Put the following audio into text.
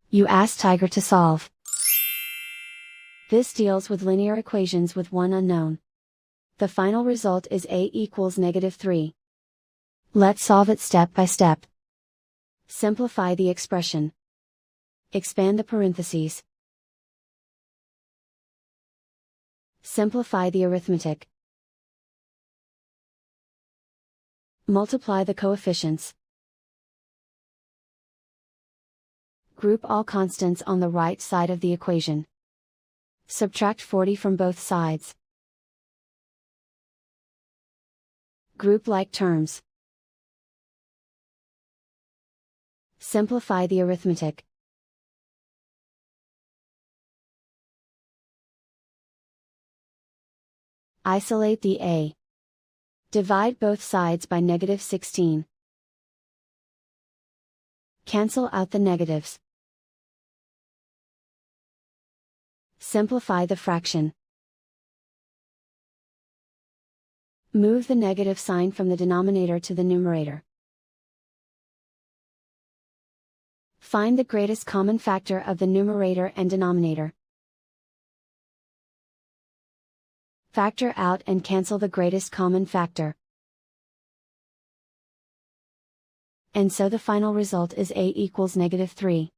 You ask Tiger to solve. This deals with linear equations with one unknown. The final result is a equals -3. Let's solve it step by step. Simplify the expression. Expand the parentheses. Simplify the arithmetic. Multiply the coefficients. Group all constants on the right side of the equation. Subtract 40 from both sides. Group like terms. Simplify the arithmetic. Isolate the a. Divide both sides by -16. Cancel out the negatives. Simplify the fraction. Move the negative sign from the denominator to the numerator. Find the greatest common factor of the numerator and denominator. Factor out and cancel the greatest common factor. And so the final result is a equals -3.